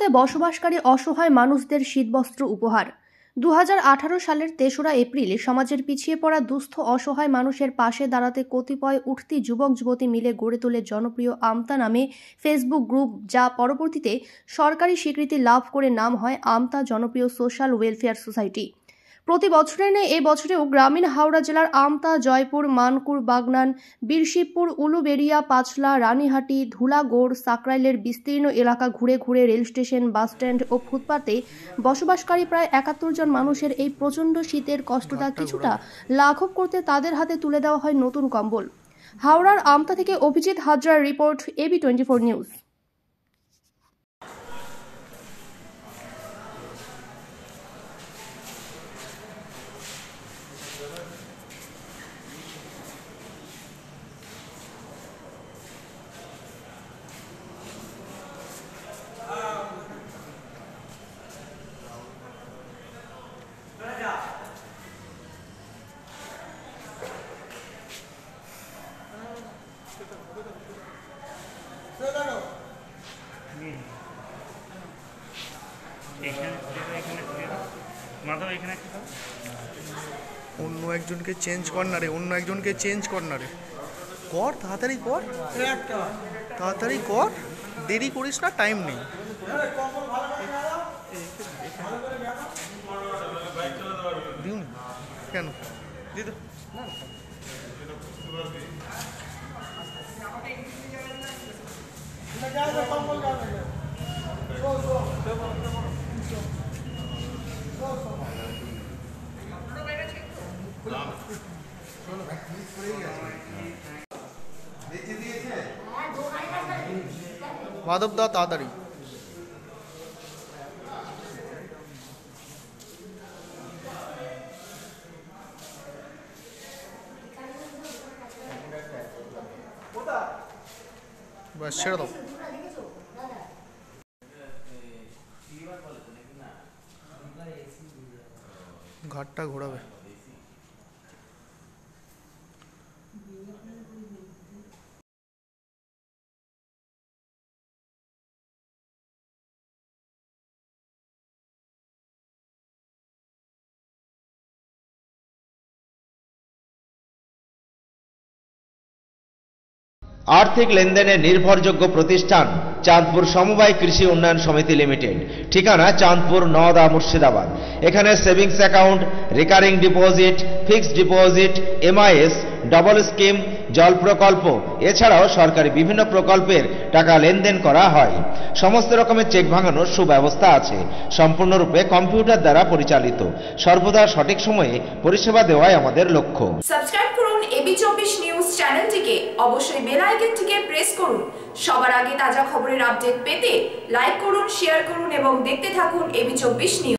আমতাতে বসবাসকারী অসহায় মানুষদের শীতবস্ত্র উপহার। 2018 সালের 3রা এপ্রিল সমাজের পিছিয়ে পড়া দুস্থ অসহায় মানুষের পাশে দাঁড়াতে কতিপয় উঠতি যুবক যুবতী মিলে গড়ে তোলে জনপ্রিয় আমতা নামে ফেসবুক গ্রুপ, যা পরবর্তীতে সরকারি স্বীকৃতি লাভ করে নাম হয় আমতা জনপ্রিয় সোশ্যাল ওয়েলফেয়ার সোসাইটি। প্রতি বছরের ন্যায় এই বছরেও গ্রামীণ হাওড়া জেলার আমতা, জয়পুর, মানকুর, বাগনান, বীরশিবপুর, উলুবেড়িয়া, পাঁচলা, রানীহাটি, ধুলাগড়, সাকরাইলের বিস্তীর্ণ এলাকা ঘুরে ঘুরে রেল স্টেশন, বাসস্ট্যান্ড ও ফুটপাতে বসবাসকারী প্রায় 71 জন মানুষের এই প্রচণ্ড শীতের কষ্টটা কিছুটা লাঘব করতে তাদের হাতে তুলে দেওয়া হয় নতুন কম্বল। হাওড়ার আমতা থেকে অভিজিৎ হাজরার রিপোর্ট, AB24 নিউজ। অন্য একজনকে চেঞ্জ কর না রে, অন্য একজনকে চেঞ্জ কর না রে, কর তাড়াতাড়ি কর, তাড়াতাড়ি কর, দেরি করিস না, টাইম নেই। দিন কেন দিদি মাধব দা তাড়াতাড়ি। বাস ছেড়ে দাও। ঘাটটা ঘোরাবে। आर्थिक लेनदेने निर्भरयोग्य प्रतिष्ठान चांदपुर समवाय कृषि उन्नयन समिति लिमिटेड। ठिकाना चांदपुर नওদা मुर्शिदाबाद। एखाने savings account, recurring deposit, fixed deposit, MIS, double scheme, जल प्रकल्प এছাড়াও সরকারি বিভিন্ন প্রকল্পের টাকা লেনদেন করা হয়। সমস্ত রকমের চেক ভাঙানোর সুব্যবস্থা আছে। সম্পূর্ণরূপে কম্পিউটার দ্বারা পরিচালিত। সর্বদা সঠিক সময়ে পরিষেবা দেওয়াই আমাদের লক্ষ্য। সাবস্ক্রাইব করুন AB24 নিউজ চ্যানেলটিকে, অবশ্যই বেল আইকনটিকে প্রেস করুন। সবার আগে তাজা খবরের আপডেট পেতে লাইক করুন, শেয়ার করুন এবং দেখতে থাকুন AB24 নিউজ।